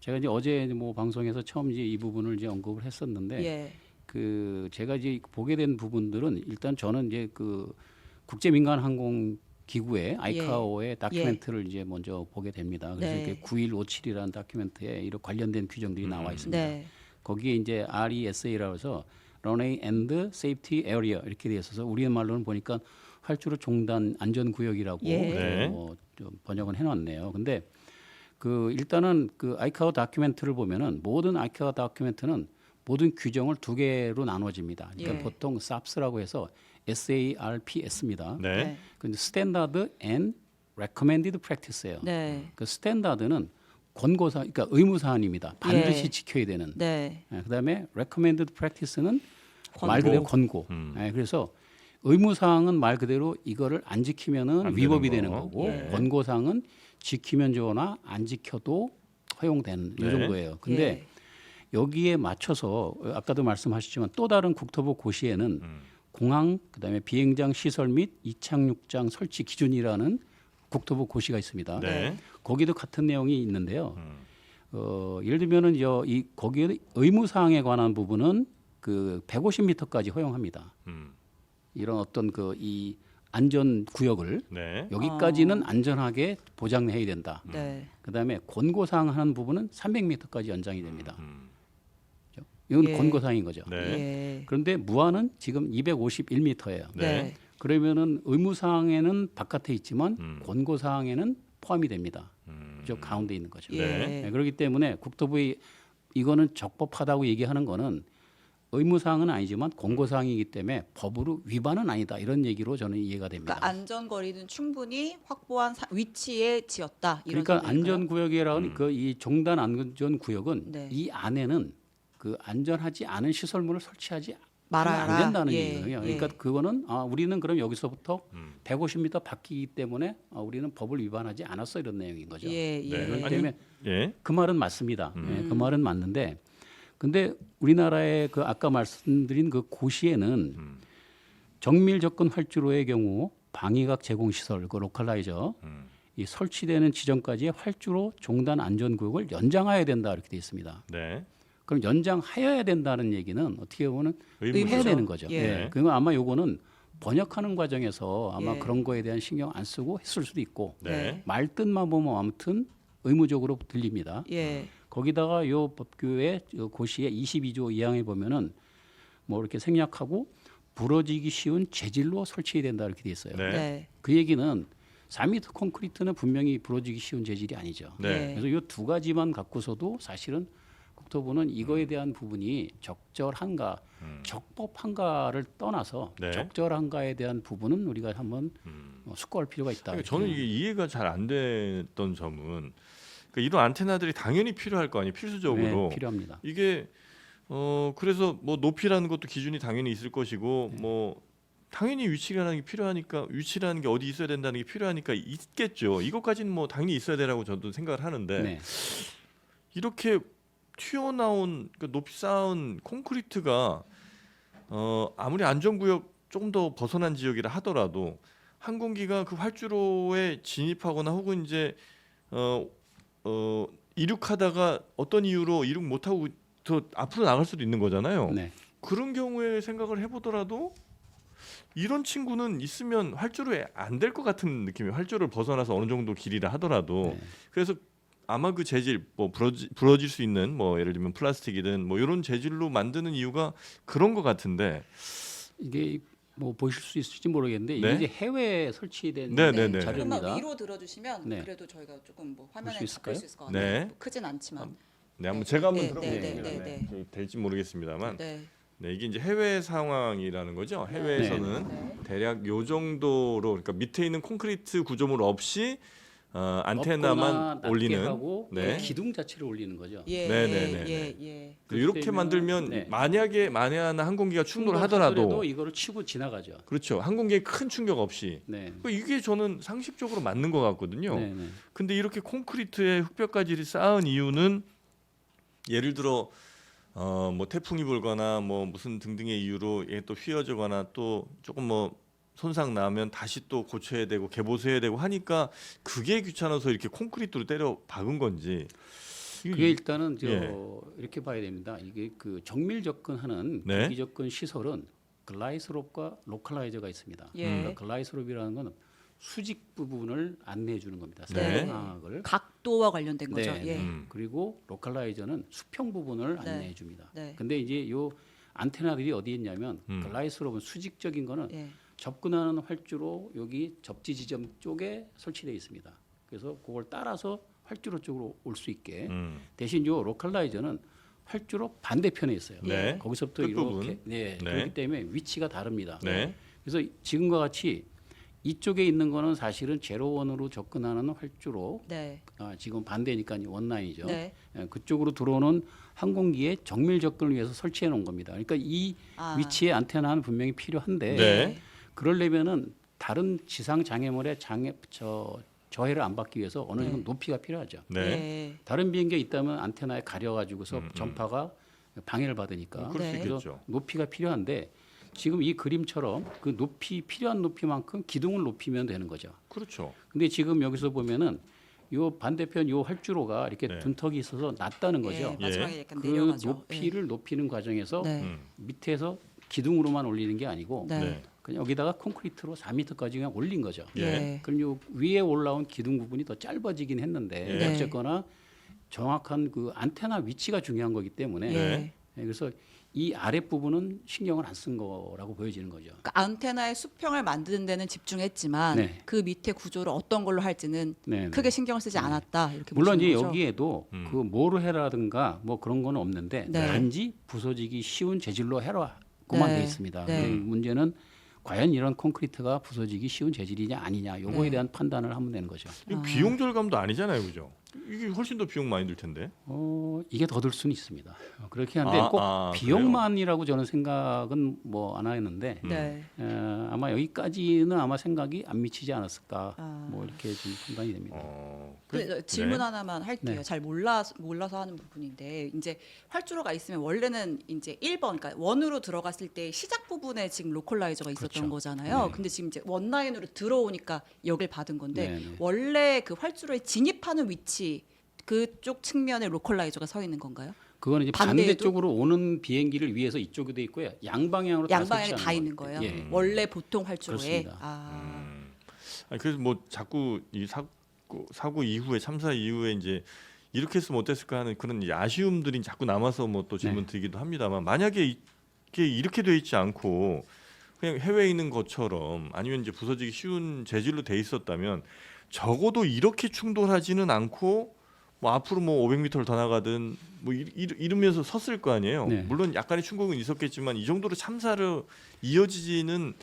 제가 이제 어제 뭐 방송에서 처음 이제 이 부분을 이제 언급을 했었는데, 예. 그 제가 이제 보게 된 부분들은 일단 저는 이제 그 국제민간항공 기구의 아이카오의 다큐멘트를 이제 먼저 보게 됩니다. 그래서 네. 이렇게 9157이라는 다큐멘트에 이런 관련된 규정들이 나와 있습니다. 네. 거기에 이제 RESA라고 해서 Runway and Safety Area 이렇게 되어 있어서 우리 말로는 보니까 활주로 종단 안전구역이라고 예. 네. 좀 번역은 해놨네요. 근데 그 일단은 그 아이카오 다큐멘트를 보면은 모든 아이카오 다큐멘트는 모든 규정을 두 개로 나눠집니다. 그러니까 예. 보통 SARPS라고 해서 SARPS입니다. 네. 그 스탠다드 앤 레커멘디드 프랙티스예요. 네. 그 스탠다드는 권고사, 그러니까 의무 사안입니다. 반드시 예. 지켜야 되는. 네. 그다음에 recommended practice는 권고. 말 그대로 권고. 그래서 의무 사항은 말 그대로 이거를 안 지키면은 안 위법이 되는 되는 거. 거고, 예. 권고 사항은 지키면 좋으나 안 지켜도 허용되는 이 네. 정도예요. 근데 예. 여기에 맞춰서 아까도 말씀하셨지만 또 다른 국토부 고시에는 공항 그다음에 비행장 시설 및 이착륙장 설치 기준이라는 국토부 고시가 있습니다. 네. 거기도 같은 내용이 있는데요. 예를 들면은 이 거기에 의무 사항에 관한 부분은 그 150m까지 허용합니다. 이런 어떤 그 이 안전 구역을 네. 여기까지는 안전하게 보장해야 된다. 네. 그다음에 권고 사항 하는 부분은 300m까지 연장이 됩니다. 이건 예. 권고 사항인 거죠. 네. 예. 그런데 무한은 지금 251m예요. 네. 그러면은 의무 사항에는 바깥에 있지만 권고 사항에는 포함이 됩니다. 저 가운데 있는 거죠. 예. 네, 그렇기 때문에 국토부의 이거는 적법하다고 얘기하는 거는 의무 사항은 아니지만 권고 사항이기 때문에 법으로 위반은 아니다 이런 얘기로 저는 이해가 됩니다. 그러니까 안전거리는 충분히 확보한 위치에 지었다. 이런 그러니까 정도인가요? 안전구역이라는 그 이 종단 안전구역은 네. 이 안에는 그 안전하지 않은 시설물을 설치하지 말아라. 안 된다는 예, 얘기예요. 예. 그러니까 그거는 우리는 그럼 여기서부터 150m 바뀌기 때문에 우리는 법을 위반하지 않았어 이런 내용인 거죠. 예, 예. 네. 그렇기 아니, 때문에 예. 그 말은 맞습니다. 예, 그 말은 맞는데 근데 우리나라의 그 아까 말씀드린 그 고시에는 정밀 접근 활주로의 경우 방위각 제공 시설 그 로컬라이저 이 설치되는 지점까지의 활주로 종단 안전 구역을 연장해야 된다 이렇게 돼 있습니다. 네. 그럼 연장하여야 된다는 얘기는 어떻게 보면 의무죠. 해야 되는 거죠. 예. 네. 그러면 아마 요거는 번역하는 과정에서 아마 예. 그런 거에 대한 신경 안 쓰고 했을 수도 있고 네. 말뜻만 보면 아무튼 의무적으로 들립니다. 예. 거기다가 요 법규의 요 고시의 22조 2항에 보면은 뭐 이렇게 생략하고 부러지기 쉬운 재질로 설치해야 된다 이렇게 돼 있어요. 네. 네. 그 얘기는 4m 콘크리트는 분명히 부러지기 쉬운 재질이 아니죠. 네. 그래서 이 두 가지만 갖고서도 사실은 국토부는 이거에 대한 부분이 적절한가, 적법한가를 떠나서 네. 적절한가에 대한 부분은 우리가 한번 숙고할 필요가 있다. 그러니까 저는 이게 이해가 잘 안 됐던 점은 그러니까 이런 안테나들이 당연히 필요할 거 아니에요. 필수적으로. 네, 필요합니다. 이게 그래서 뭐 높이라는 것도 기준이 당연히 있을 것이고 뭐 당연히 위치라는 게 필요하니까 위치라는 게 어디 있어야 된다는 게 필요하니까 있겠죠. 이것까지는 뭐 당연히 있어야 되라고 저도 생각을 하는데 네. 이렇게 튀어나온 그 높이 쌓은 콘크리트가 아무리 안전구역 조금 더 벗어난 지역이라 하더라도 항공기가 그 활주로에 진입하거나 혹은 이제 이륙하다가 어떤 이유로 이륙 못하고 더 앞으로 나갈 수도 있는 거잖아요. 네. 그런 경우에 생각을 해보더라도 이런 친구는 있으면 활주로에 안 될 것 같은 느낌이에요. 활주로를 벗어나서 어느 정도 길이라 하더라도 네. 그래서 아마 그 재질 뭐 부러질 수 있는 뭐 예를 들면 플라스틱이든 뭐 이런 재질로 만드는 이유가 그런 것 같은데 이게 뭐 보실 수 있을지 모르겠는데 이게 네? 이제 해외에 설치된 네, 네, 네. 자료입니다. 한번 위로 들어주시면 네. 그래도 저희가 조금 뭐 화면에 수 있을까요? 잡힐 수 있을 것 같아요. 네. 뭐 크진 않지만. 네, 한번 제가 한번 네, 들어보겠습니다. 네, 네, 네, 될지 모르겠습니다만 네. 네, 이게 이제 해외 상황이라는 거죠. 해외에서는 네. 대략 요 정도로 그러니까 밑에 있는 콘크리트 구조물 없이 높거나 안테나만 낮게 올리는 하고 네. 기둥 자체를 올리는 거죠. 예, 네, 네, 네, 예, 예. 이렇게 그때면- 만들면 네. 만약에 만에 하나 항공기가 충돌하더라도 충돌하더라도 이거를 치고 지나가죠. 그렇죠. 항공기에 큰 충격 없이 네. 이게 저는 상식적으로 맞는 것 같거든요. 네, 네. 근데 이렇게 콘크리트에 흙벽까지 쌓은 이유는 예를 들어 뭐 태풍이 불거나 뭐 무슨 등등의 이유로 얘 또 휘어지거나 또 조금 뭐 손상 나면 다시 또 고쳐야 되고 개보수해야 되고 하니까 그게 귀찮아서 이렇게 콘크리트로 때려 박은 건지 그게 일단은 예. 이렇게 봐야 됩니다. 이게 그 정밀 접근하는 네. 기기 접근 시설은 글라이스롭과 로컬라이저가 있습니다. 예. 그러니까 글라이스롭이라는 건 수직 부분을 안내해 주는 겁니다. 네. 상황을. 각도와 관련된 거죠. 네, 예. 음. 그리고 로컬라이저는 수평 부분을 네. 안내해 줍니다. 네. 근데 이제 요 안테나들이 어디 있냐면 음. 글라이스롭은 수직적인 거는 예. 접근하는 활주로 여기 접지 지점 쪽에 설치되어 있습니다. 그래서 그걸 따라서 활주로 쪽으로 올 수 있게 대신 요 로컬라이저는 활주로 반대편에 있어요. 네. 거기서부터 끝부분. 이렇게 네. 그렇기 때문에 위치가 다릅니다. 네. 그래서 지금과 같이 이쪽에 있는 거는 사실은 제로원으로 접근하는 활주로 네. 지금 반대니까 원라인이죠. 네. 그쪽으로 들어오는 항공기의 정밀 접근을 위해서 설치해 놓은 겁니다. 그러니까 이 위치의 안테나는 분명히 필요한데 네. 그러려면은 다른 지상 장애물의 저해를 안 받기 위해서 어느 정도 네. 높이가 필요하죠. 네. 예. 다른 비행기가 있다면 안테나에 가려가지고서 전파가 방해를 받으니까 그럴 수 네. 그래서 있겠죠. 높이가 필요한데 지금 이 그림처럼 그 높이 필요한 높이만큼 기둥을 높이면 되는 거죠. 그렇죠. 근데 지금 여기서 보면은 요 반대편 요 활주로가 이렇게 네. 둔턱이 있어서 낮다는 거죠. 예. 마지막에 약간 그 내려가죠. 높이를 높이는 과정에서 네. 밑에서 기둥으로만 올리는 게 아니고 네. 네. 그냥 여기다가 콘크리트로 4m까지 그냥 올린 거죠. 예. 예. 그럼 요 위에 올라온 기둥 부분이 더 짧아지긴 했는데 네. 어쨌거나 정확한 그 안테나 위치가 중요한 거기 때문에 네. 그래서 이 아랫 부분은 신경을 안 쓴 거라고 보여지는 거죠. 그러니까 안테나의 수평을 만드는 데는 집중했지만 네. 그 밑에 구조를 어떤 걸로 할지는 네, 네. 크게 신경을 쓰지 않았다. 이렇게 물론 이제 보시는 거죠? 여기에도 그 모르해라든가 뭐 그런 건 없는데 네. 단지 부서지기 쉬운 재질로 해라고만 네. 돼 있습니다. 네. 그 문제는 과연 이런 콘크리트가 부서지기 쉬운 재질이냐 아니냐 요거에 네. 대한 판단을 하면 되는 거죠. 이거 비용 절감도 아니잖아요, 그죠? 이게 훨씬 더 비용 많이 들 텐데. 이게 더 들 수는 있습니다. 그렇게 한데 꼭 비용만이라고 저는 생각은 뭐 안 하였는데 네. 아마 여기까지는 아마 생각이 안 미치지 않았을까 아. 뭐 이렇게 좀 판단이 됩니다. 질문 네. 하나만 할게요. 네. 잘 몰라서 하는 부분인데 이제 활주로가 있으면 원래는 이제 1번 그러니까 원으로 들어갔을 때 시작 부분에 지금 로컬라이저가 있었던 그렇죠. 거잖아요. 근데 지금 이제 원라인으로 들어오니까 역을 받은 건데 네, 네. 원래 그 활주로에 진입하는 위치 그쪽 측면에 로컬라이저가 서 있는 건가요? 그거는 이제 반대에도? 반대쪽으로 오는 비행기를 위해서 이쪽에 돼 있고요. 양방향으로 양방향에 설치하는 다 있는 거예요. 예. 원래 보통 활주로에. 그렇습니다. 아니, 그래서 뭐 자꾸 이 사고 이후에 참사 이후에 이제 이렇게 했으면 어땠을까 하는 그런 이제 아쉬움들이 자꾸 남아서 뭐 또 질문 드리기도 합니다만 만약에 이게 이렇게 돼 있지 않고 그냥 해외에 있는 것처럼 아니면 이제 부서지기 쉬운 재질로 돼 있었다면 적어도 이렇게 충돌하지는 않고 뭐 앞으로 뭐 500m를 더 나가든 뭐 이러면서 섰을 거 아니에요. 네. 물론 약간의 충격은 있었겠지만 이 정도로 참사로 이어지지는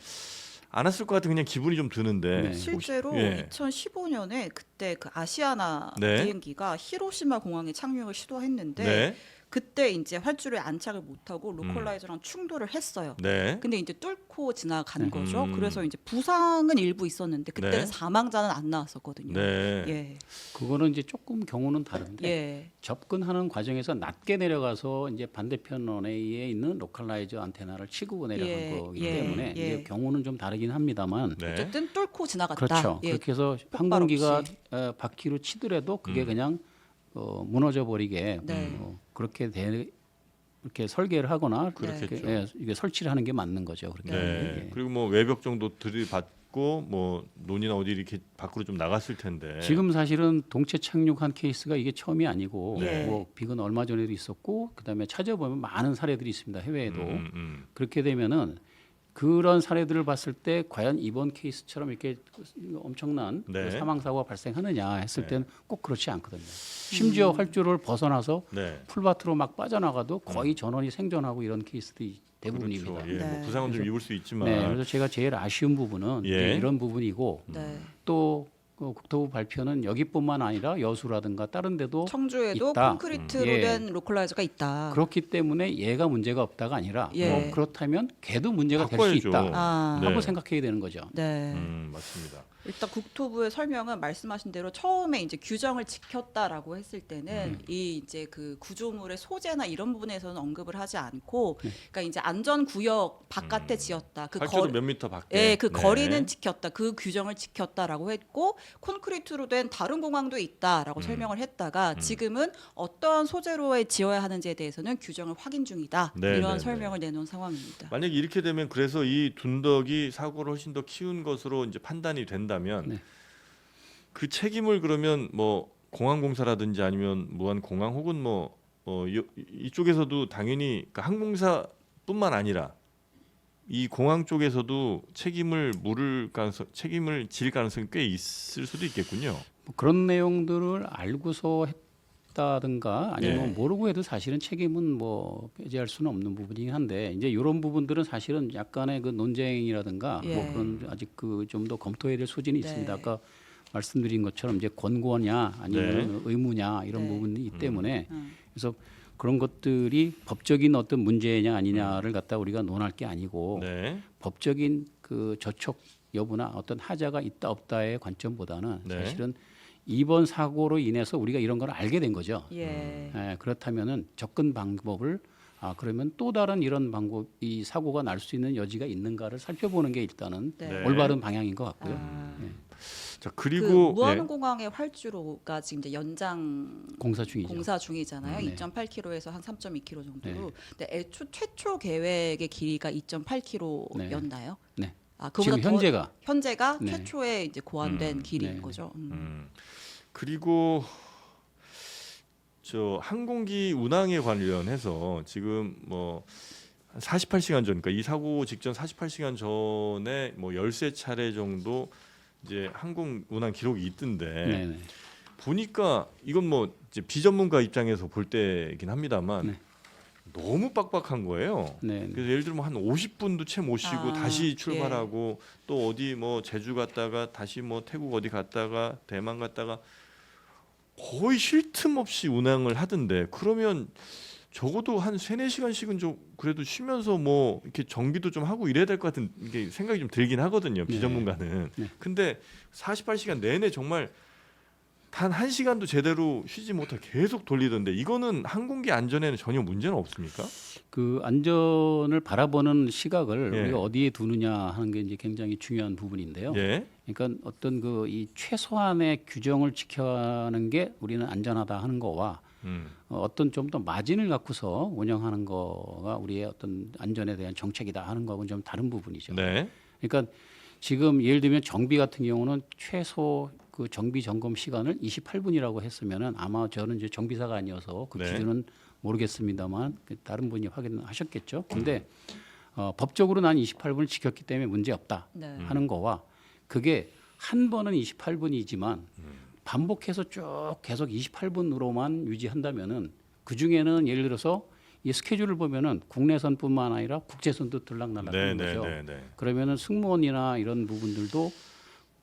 않았을 것 같은 그냥 기분이 좀 드는데 네. 실제로 예. 2015년에 그때 그 아시아나 네. 비행기가 히로시마 공항에 착륙을 시도했는데 네. 그때 이제 활주로에 안착을 못하고 로컬라이저랑 충돌을 했어요. 네. 근데 이제 뚫고 지나간 거죠. 음. 그래서 이제 부상은 일부 있었는데 그때는 네. 사망자는 안 나왔었거든요. 네. 예. 그거는 이제 조금 경우는 다른데 예. 접근하는 과정에서 낮게 내려가서 이제 반대편 원웨이에 있는 로컬라이저 안테나를 치고 내려간 예, 거기 예, 때문에 예. 이제 경우는 좀 다르긴 합니다만 네. 어쨌든 뚫고 지나갔다. 그렇죠. 예. 그렇게 해서 폭발 항공기가 없이. 바퀴로 치더라도 그게 그냥 무너져 버리게 네. 그렇게 이렇게 설계를 하거나 그렇겠죠. 이렇게, 이게 설치를 하는 게 맞는 거죠. 그렇게 하는 네. 게. 그리고 뭐 외벽 정도 들이받고 뭐 논이나 어디 이렇게 밖으로 좀 나갔을 텐데. 지금 사실은 동체 착륙한 케이스가 이게 처음이 아니고 네. 뭐 비근 얼마 전에도 있었고 그다음에 찾아보면 많은 사례들이 있습니다. 해외에도. 그렇게 되면은 그런 사례들을 봤을 때 과연 이번 케이스처럼 이렇게 엄청난 네. 사망 사고가 발생하느냐 했을 네. 때는 꼭 그렇지 않거든요. 심지어 활주로를 벗어나서 네. 풀밭으로 막 빠져나가도 거의 전원이 생존하고 이런 케이스들이 대부분입니다. 그렇죠. 예. 네. 뭐 부상은 좀 입을 수 있지만. 네, 그래서 제가 제일 아쉬운 부분은 예. 이제 이런 부분이고 네. 또 그 국토부 발표는 여기뿐만 아니라 여수라든가 다른 데도 청주에도 있다. 콘크리트로 예. 된 로컬라이저가 있다. 그렇기 때문에 얘가 문제가 없다가 아니라 예. 그렇다면 걔도 문제가 될 수 바꿔야죠. 있다 아. 하고 네. 생각해야 되는 거죠. 네. 맞습니다. 일단 국토부의 설명은 말씀하신 대로 처음에 이제 규정을 지켰다라고 했을 때는 이 이제 그 구조물의 소재나 이런 부분에서는 언급을 하지 않고, 그러니까 이제 안전 구역 바깥에 지었다. 그 활주로 거리, 몇 미터 밖에. 예, 그 네. 거리는 지켰다. 그 규정을 지켰다라고 했고 콘크리트로 된 다른 공항도 있다라고 설명을 했다가 지금은 어떠한 소재로 지어야 하는지에 대해서는 규정을 확인 중이다. 네, 이런 네, 설명을 내놓은 상황입니다. 만약에 이렇게 되면 그래서 이 둔덕이 사고를 훨씬 더 키운 것으로 이제 판단이 된다면 네. 그 책임을 그러면 뭐 공항공사라든지 아니면 무한공항 혹은 뭐 이쪽에서도 당연히 그 항공사뿐만 아니라 이 공항 쪽에서도 책임을 질 가능성이 꽤 있을 수도 있겠군요. 뭐 그런 내용들을 알고서 했다든가 아니면 네. 모르고 해도 사실은 책임은 뭐 배제할 수는 없는 부분이긴 한데 이제 이런 부분들은 사실은 약간의 그 논쟁이라든가 예. 뭐 그런 아직 그 좀 더 검토해야 될 소진이 네. 있습니다. 아까 말씀드린 것처럼 이제 권고냐 아니면 네. 의무냐 이런 네. 부분이 있기 때문에 음. 그래서 그런 것들이 법적인 어떤 문제냐 아니냐를 갖다 우리가 논할 게 아니고 네. 법적인 그 저촉 여부나 어떤 하자가 있다 없다의 관점보다는 네. 사실은 이번 사고로 인해서 우리가 이런 걸 알게 된 거죠. 예. 그렇다면은 접근 방법을 그러면 또 다른 이런 방법 이 사고가 날 수 있는 여지가 있는가를 살펴보는 게 일단은 네. 올바른 방향인 것 같고요. 아. 자 그 그리고 무한공항의 활주로가 지금 이제 연장 공사 중이죠. 공사 중이잖아요. 네. 2.8km에서 한 3.2km 정도로. 네. 근데 애초 최초 계획의 길이가 2.8km였나요? 네. 아, 지금 그보다 현재가 더 네. 최초에 이제 고안된 길이인 네. 거죠. 그리고 저 항공기 운항에 관련해서 지금 뭐 48시간 전, 그러니까 이 사고 직전 48시간 전에 뭐 13차례 정도 이제 항공 운항 기록이 있던데 네네. 보니까 이건 뭐 이제 비전문가 입장에서 볼 때긴 합니다만 네. 너무 빡빡한 거예요. 네. 그래서 예를 들면 한 50분도 채 못 쉬고 아, 다시 출발하고 또 어디 뭐 제주 갔다가 다시 뭐 태국 어디 갔다가 대만 갔다가 거의 쉴 틈 없이 운항을 하던데 그러면 적어도 한 3-4시간씩은 좀 그래도 쉬면서 뭐 이렇게 정비도 좀 하고 이래야 될 것 같은 게 생각이 좀 들긴 하거든요. 비전문가는. 네. 근데 48시간 내내 정말 단 1시간도 제대로 쉬지 못하고 계속 돌리던데 이거는 항공기 안전에는 전혀 문제는 없습니까? 그 안전을 바라보는 시각을 예. 우리가 어디에 두느냐 하는 게 이제 굉장히 중요한 부분인데요. 예. 그러니까 어떤 그 이 최소한의 규정을 지켜가는 게 우리는 안전하다 하는 거와 어떤 좀 더 마진을 갖고서 운영하는 거가 우리의 어떤 안전에 대한 정책이다 하는 거하고는 좀 다른 부분이죠. 네. 그러니까 지금 예를 들면 정비 같은 경우는 최소 그 정비 점검 시간을 28분이라고 했으면은 아마 저는 이제 정비사가 아니어서 그 네. 기준은 모르겠습니다만 그 다른 분이 확인하셨겠죠. 근데 법적으로 난 28분을 지켰기 때문에 문제 없다 네. 하는 거와 그게 한 번은 28분이지만 반복해서 쭉 계속 28분으로만 유지한다면은 그 중에는 예를 들어서 이 스케줄을 보면은 국내선뿐만 아니라 국제선도 들락날락하는 거죠. 그러면은 승무원이나 이런 부분들도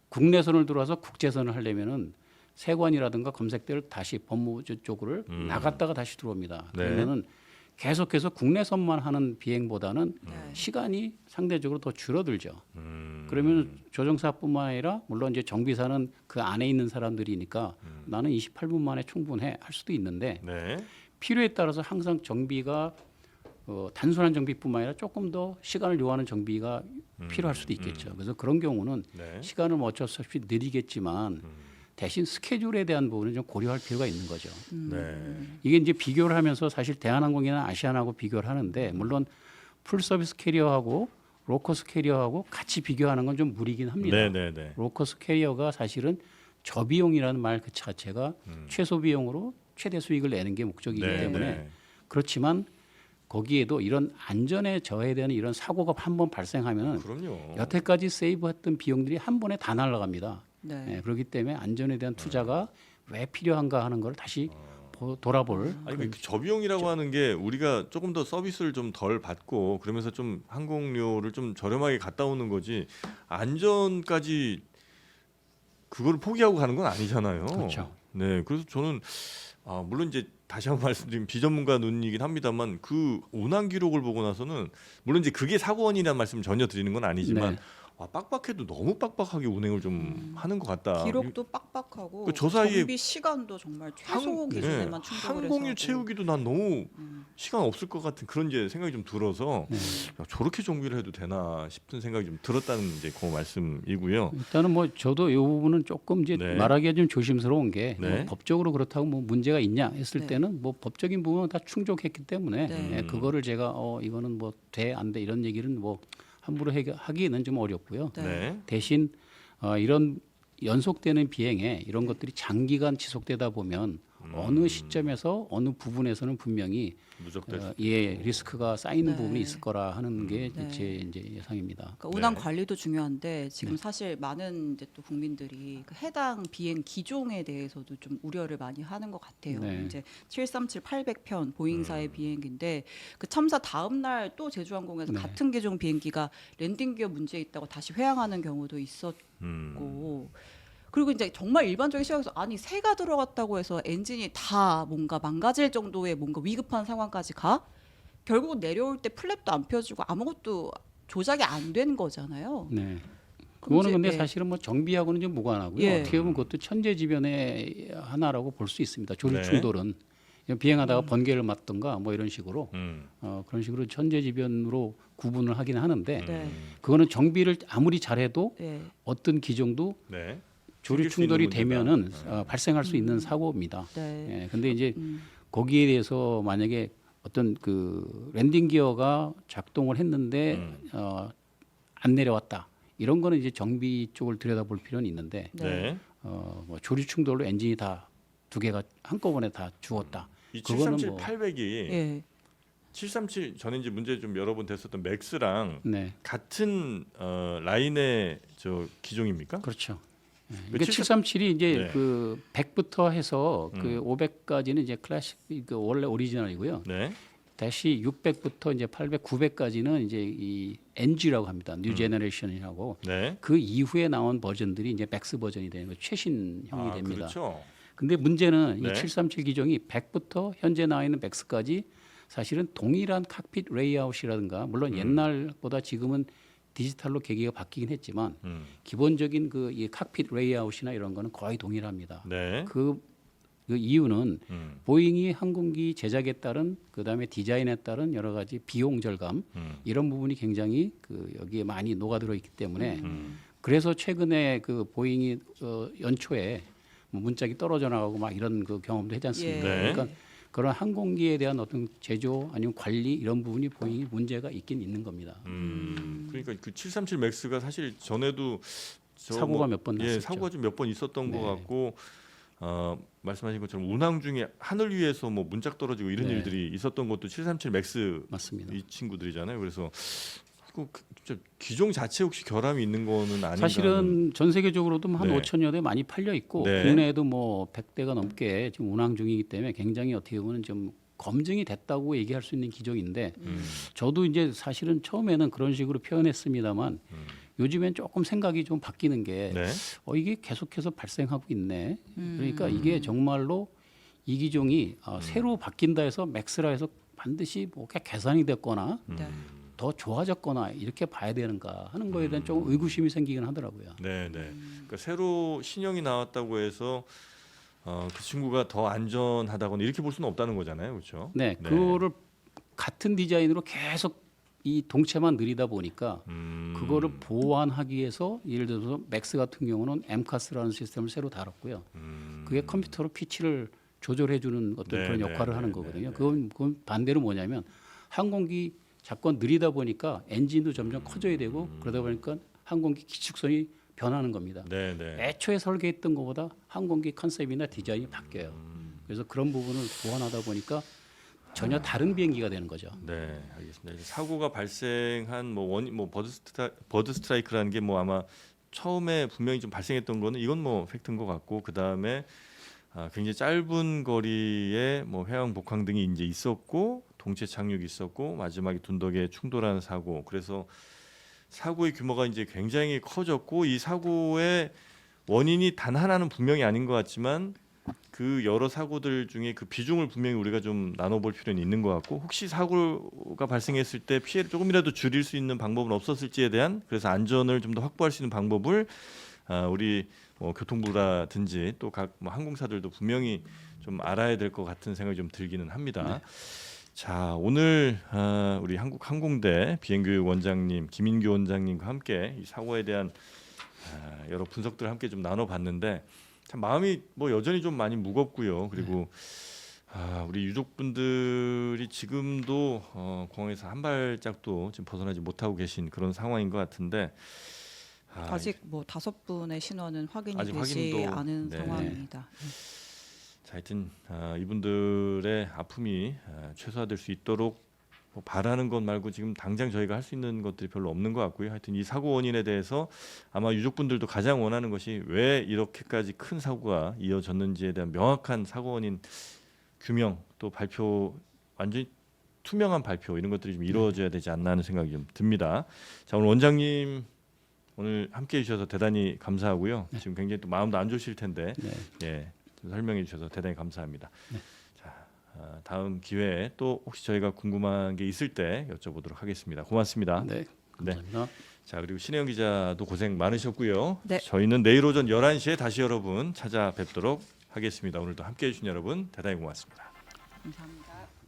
국내선을 들어와서 국제선을 하려면은 세관이라든가 검색대를 다시 법무 쪽으로 나갔다가 다시 들어옵니다. 네. 그러면은 계속해서 국내선만 하는 비행보다는 네. 시간이 상대적으로 더 줄어들죠. 그러면 조종사뿐만 아니라 물론 이제 정비사는 그 안에 있는 사람들이니까 나는 28분 만에 충분해 할 수도 있는데 네. 필요에 따라서 항상 정비가 단순한 정비뿐만 아니라 조금 더 시간을 요하는 정비가 필요할 수도 있겠죠. 그래서 그런 경우는 네. 시간을 뭐 어쩔 수 없이 느리겠지만 대신 스케줄에 대한 부분은 좀 고려할 필요가 있는 거죠. 네. 이게 이제 비교를 하면서 사실 대한항공이나 아시아나하고 비교를 하는데 물론 풀 서비스 캐리어하고 로커스 캐리어하고 같이 비교하는 건 좀 무리긴 합니다. 네. 로커스 캐리어가 사실은 저비용이라는 말 그 자체가 최소 비용으로 최대 수익을 내는 게 목적이기 때문에 그렇지만 거기에도 이런 안전에 저해에 대한 이런 사고가 한 번 발생하면 그럼요. 여태까지 세이브했던 비용들이 한 번에 다 날아갑니다. 네. 그렇기 때문에 안전에 대한 투자가 왜 필요한가 하는 걸 다시 돌아볼. 아니 그 저비용이라고 하는 게 우리가 조금 더 서비스를 좀 덜 받고 그러면서 좀 항공료를 좀 저렴하게 갔다 오는 거지 안전까지 그거를 포기하고 가는 건 아니잖아요. 그렇죠. 네, 그래서 저는 물론 이제 다시 한번 말씀드리면 비전문가 눈이긴 합니다만 그 운항 기록을 보고 나서는 물론 이제 그게 사고원이라는 말씀 전혀 드리는 건 아니지만 네. 빡빡해도 너무 빡빡하게 운행을 좀 하는 것 같다. 기록도 빡빡하고 저 사이에 정비 시간도 정말 최소 기준에만 충족을 해서 항공유 채우기도 난 너무 시간 없을 것 같은 그런 이제 생각이 좀 들어서 야, 저렇게 정비를 해도 되나 싶은 생각이 좀 들었다는 이제 그 말씀이고요. 일단은 뭐 저도 이 부분은 조금 이제 네. 말하기가 좀 조심스러운 게 네. 뭐 법적으로 그렇다고 뭐 문제가 있냐 했을 네. 때는 뭐 법적인 부분은 다 충족했기 때문에 네. 그거를 제가 이거는 뭐 돼 안 돼 이런 얘기는 뭐 함부로 하기는 좀 어렵고요. 네. 네. 대신 이런 연속되는 비행에 이런 것들이 장기간 지속되다 보면 어느 시점에서 어느 부분에서는 분명히 누적될 리스크가 쌓이는 네. 부분이 있을 거라 하는 게 네. 제 이제 예상입니다. 그러니까 운항 네. 관리도 중요한데 지금 네. 사실 많은 이제 또 국민들이 그 해당 비행 기종에 대해서도 좀 우려를 많이 하는 것 같아요. 네. 이제 737-800편 보잉사의 비행기인데 그 참사 다음 날 또 제주항공에서 네. 같은 기종 비행기가 랜딩 기어 문제 있다고 다시 회항하는 경우도 있었고 그리고 이제 정말 일반적인 시각에서 아니 새가 들어갔다고 해서 엔진이 다 뭔가 망가질 정도의 뭔가 위급한 상황까지 가? 결국은 내려올 때 플랩도 안 펴지고 아무것도 조작이 안 된 거잖아요. 네. 그럼 그거는 이제, 근데 예. 사실은 뭐 정비하고는 좀 무관하고요. 예. 어떻게 보면 그것도 천재지변의 하나라고 볼 수 있습니다. 조류 네. 충돌은 비행하다가 번개를 맞던가 뭐 이런 식으로 그런 식으로 천재지변으로 구분을 하긴 하는데 네. 그거는 정비를 아무리 잘해도 예. 어떤 기종도 네. 조류 생길 수 있는 충돌이 문제다. 되면은 발생할 수 있는 사고입니다. 네. 예. 근데 이제 거기에 대해서 만약에 어떤 그 랜딩 기어가 작동을 했는데 안 내려왔다. 이런 거는 이제 정비 쪽을 들여다볼 필요는 있는데 네. 뭐 조류 충돌로 엔진이 다 두 개가 한꺼번에 다 죽었다. 이 그거는 737, 뭐- 800이 예. 737 전에 이제 문제 좀 여러 번 됐었던 맥스랑 네, 같은 라인의 저 기종입니까? 그렇죠. 예. 그 이게 737이 이제 네. 그 100부터 해서 그 500까지는 이제 클래식 그 원래 오리지널이고요. 네. 다시 600부터 이제 800, 900까지는 이제 이 NG라고 합니다. 뉴 제너레이션이라고. 네. 그 이후에 나온 버전들이 이제 맥스 버전이 되는 거 최신형이 됩니다. 그렇죠. 근데 문제는 네. 이 737 기종이 100부터 현재 나와 있는 맥스까지 사실은 동일한 칵핏 레이아웃이라든가 물론 옛날보다 지금은 디지털로 계기가 바뀌긴 했지만 기본적인 그 이 칵핏 레이아웃이나 이런 거는 거의 동일합니다. 네. 그 이유는 보잉이 항공기 제작에 따른 그다음에 디자인에 따른 여러 가지 비용 절감 이런 부분이 굉장히 그 여기에 많이 녹아들어 있기 때문에 그래서 최근에 그 보잉이 연초에 뭐 문짝이 떨어져 나가고 막 이런 그 경험도 했지 않습니까? 네. 그러니까 그런 항공기에 대한 어떤 제조 아니면 관리 이런 부분이 보잉이 문제가 있긴 있는 겁니다. 그러니까 그 737 맥스가 사실 전에도 사고가 몇번 예, 났었죠. 사고가 좀 몇 번 있었던 것 네. 같고 말씀하신 것처럼 운항 중에 하늘 위에서 뭐 문짝 떨어지고 이런 네. 일들이 있었던 것도 737 맥스 맞습니다. 이 친구들이잖아요. 그래서 진짜 기종 자체 혹시 결함이 있는 거는 아닌가? 사실은 전 세계적으로도 한 네. 5천여 대 많이 팔려 있고 네. 국내에도 뭐 100대가 넘게 지금 운항 중이기 때문에 굉장히 어떻게 보면 좀 검증이 됐다고 얘기할 수 있는 기종인데 저도 이제 사실은 처음에는 그런 식으로 표현했습니다만 요즘엔 조금 생각이 좀 바뀌는 게 네. 이게 계속해서 발생하고 있네. 그러니까 이게 정말로 이 기종이 새로 바뀐다 해서 맥스라 해서 반드시 뭐 개선이 됐거나 네. 더 좋아졌거나 이렇게 봐야 되는가 하는 거에 대한 좀 의구심이 생기긴 하더라고요. 네, 네. 그러니까 새로 신형이 나왔다고 해서 그 친구가 더 안전하다거나 이렇게 볼 수는 없다는 거잖아요, 그렇죠? 네, 그거를 같은 디자인으로 계속 이 동체만 느리다 보니까 그거를 보완하기 위해서 예를 들어서 맥스 같은 경우는 MCAS라는 시스템을 새로 달았고요. 그게 컴퓨터로 피치를 조절해주는 어떤 네, 그런 네, 역할을 네, 하는 네, 거거든요. 네. 그건 반대로 뭐냐면 항공기 자꾸 느리다 보니까 엔진도 점점 커져야 되고 그러다 보니까 항공기 기축성이 변하는 겁니다. 네, 네. 애초에 설계했던 것보다 항공기 컨셉이나 디자인이 바뀌어요. 그래서 그런 부분을 보완하다 보니까 전혀 다른 비행기가 되는 거죠. 네, 알겠습니다. 이제 사고가 발생한 뭐 원인 뭐 버드 스트라이크라는 게 뭐 아마 처음에 분명히 좀 발생했던 거는 이건 뭐 팩트인 것 같고 그 다음에 굉장히 짧은 거리에 뭐 회항 복항 등이 이제 있었고 동체 착륙이 있었고 마지막에 둔덕에 충돌하는 사고. 그래서 사고의 규모가 이제 굉장히 커졌고 이 사고의 원인이 단 하나는 분명히 아닌 것 같지만 그 여러 사고들 중에 그 비중을 분명히 우리가 좀 나눠볼 필요는 있는 것 같고 혹시 사고가 발생했을 때 피해를 조금이라도 줄일 수 있는 방법은 없었을지에 대한 그래서 안전을 좀 더 확보할 수 있는 방법을 우리 교통부라든지 또 각 항공사들도 분명히 좀 알아야 될 것 같은 생각이 좀 들기는 합니다. 자, 오늘 우리 한국항공대 비행교육 원장님 김인규 원장님과 함께 이 사고에 대한 여러 분석들을 함께 좀 나눠봤는데 참 마음이 뭐 여전히 좀 많이 무겁고요. 그리고 우리 유족분들이 지금도 공항에서 한 발짝도 지금 벗어나지 못하고 계신 그런 상황인 것 같은데 아직 뭐 5분의 신원은 확인이 아직 되지 확인도- 않은 네. 상황입니다. 자, 하여튼 이분들의 아픔이 최소화될 수 있도록 뭐 바라는 것 말고 지금 당장 저희가 할 수 있는 것들이 별로 없는 것 같고요. 하여튼 이 사고 원인에 대해서 아마 유족분들도 가장 원하는 것이 왜 이렇게까지 큰 사고가 이어졌는지에 대한 명확한 사고 원인 규명 또 발표 완전히 투명한 발표 이런 것들이 좀 이루어져야 되지 않나 하는 생각이 좀 듭니다. 자, 오늘 원장님 오늘 함께해 주셔서 대단히 감사하고요. 지금 굉장히 또 마음도 안 좋으실 텐데 네. 예, 좀 설명해 주셔서 대단히 감사합니다. 자, 다음 기회에 또 혹시 저희가 궁금한 게 있을 때 여쭤보도록 하겠습니다. 고맙습니다. 네, 감사합니다. 자, 그리고 신혜영 기자도 고생 많으셨고요. 네. 저희는 내일 오전 11시에 다시 여러분 찾아뵙도록 하겠습니다. 오늘도 함께해 주신 여러분 대단히 고맙습니다. 감사합니다.